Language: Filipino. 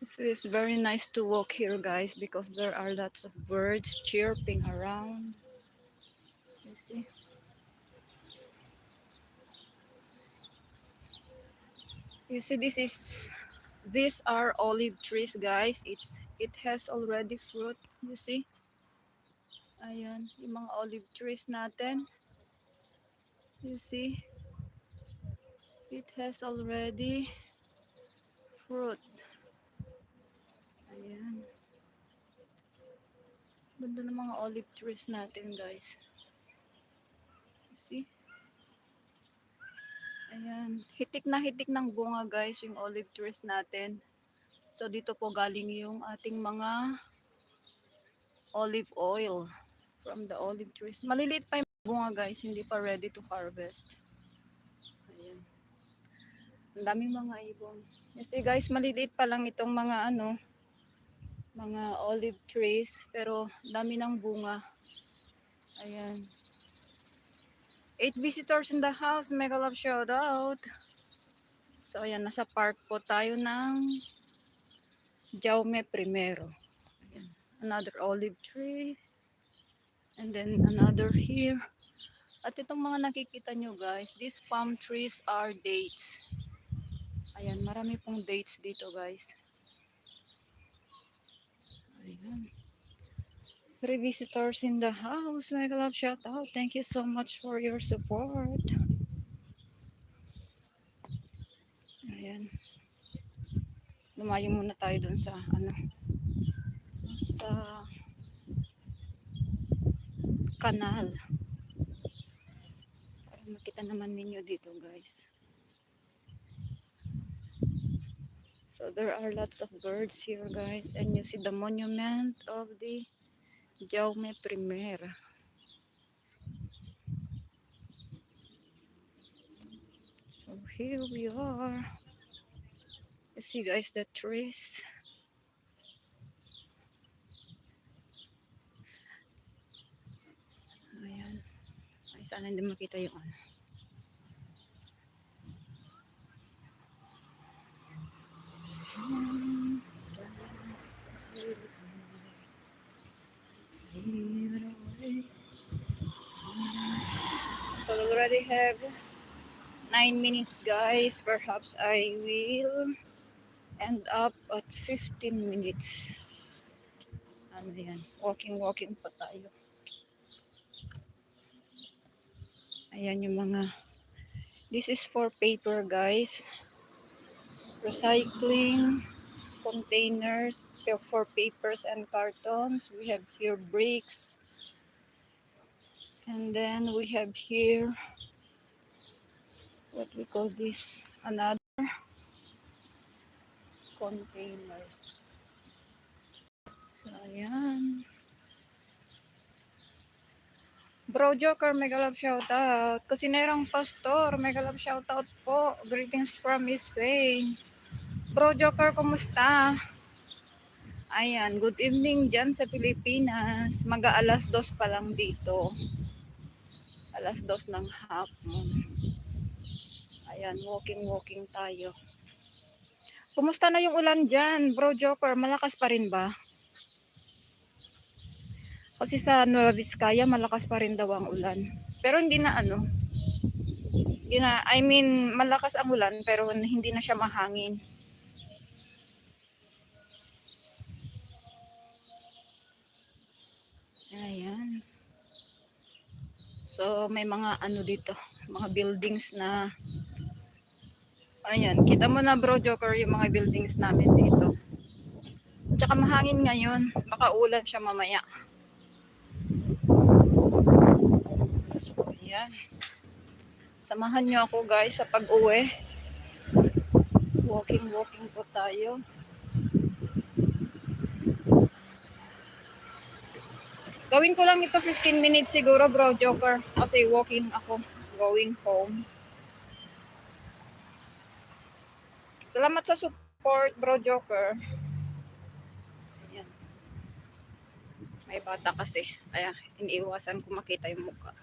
So it's very nice to walk here, guys, because there are lots of birds chirping around. You see? You see, these are olive trees, guys. It has already fruit. You see? Ayan, yung mga olive trees natin. You see? It has already fruit. Ayan. Ganda ng mga olive trees natin, guys. You see? Ayan. Hitik ng bunga, guys, yung olive trees natin. So, dito po galing yung ating mga olive oil from the olive trees. Maliliit pa yung bunga, guys. Hindi pa ready to harvest. Ayan. Ang daming mga ibon. Kasi, guys, maliliit pa lang itong mga mga olive trees. Pero, dami ng bunga. Ayan. 8 visitors in the house. Mega love shout out. So, ayan. Nasa park po tayo ng Jaume Primero. Ayan. Another olive tree. And then another here. At itong mga nakikita nyo, guys, these palm trees are dates. Ayan, marami pong dates dito, guys. Ayan. 3 visitors in the house. Mega love shout out. Thank you so much for your support. Ayan. Lumayo muna tayo dun sa sa kanal. Para makita naman ninyo dito, guys. So there are lots of birds here, guys, and you see the monument of the Jaume Primera. So here we are. You see, guys, the trees. Ayan. Ay, sana hindi makita yung ano. So we already have 9 minutes, guys. Perhaps I will end up at 15 minutes. Ano yan? Walking pa tayo. Ayan yung mga... This is for paper, guys. Recycling containers for papers and cartons. We have here bricks. And then we have here... What we call this? Another containers. So, ayan. Bro Joker, mega love shoutout. Kusinerang Pastor, mega love shoutout po. Greetings from Spain. Bro Joker, kumusta? Ayan, good evening dyan sa Pilipinas. Mag-aalas 2 pa lang dito. Alas 2 ng hapon. Ayan, walking tayo. Kumusta na yung ulan dyan, Bro Joker? Malakas pa rin ba? Kasi sa Nueva Vizcaya, malakas pa rin daw ang ulan. Pero hindi na I mean, malakas ang ulan pero hindi na siya mahangin. Ayan. So, may mga dito, mga buildings na, ayan, kita mo na Bro Joker yung mga buildings namin dito. Tsaka mahangin ngayon, baka ulan siya mamaya. So, ayan. Samahan nyo ako, guys, sa pag-uwi. Walking po tayo. Gawin ko lang ito 15 minutes siguro, Bro Joker. Kasi walking ako, going home. Salamat sa support, Bro Joker. Ayan. May bata kasi. Kaya iniiwasan ko makita yung mukha.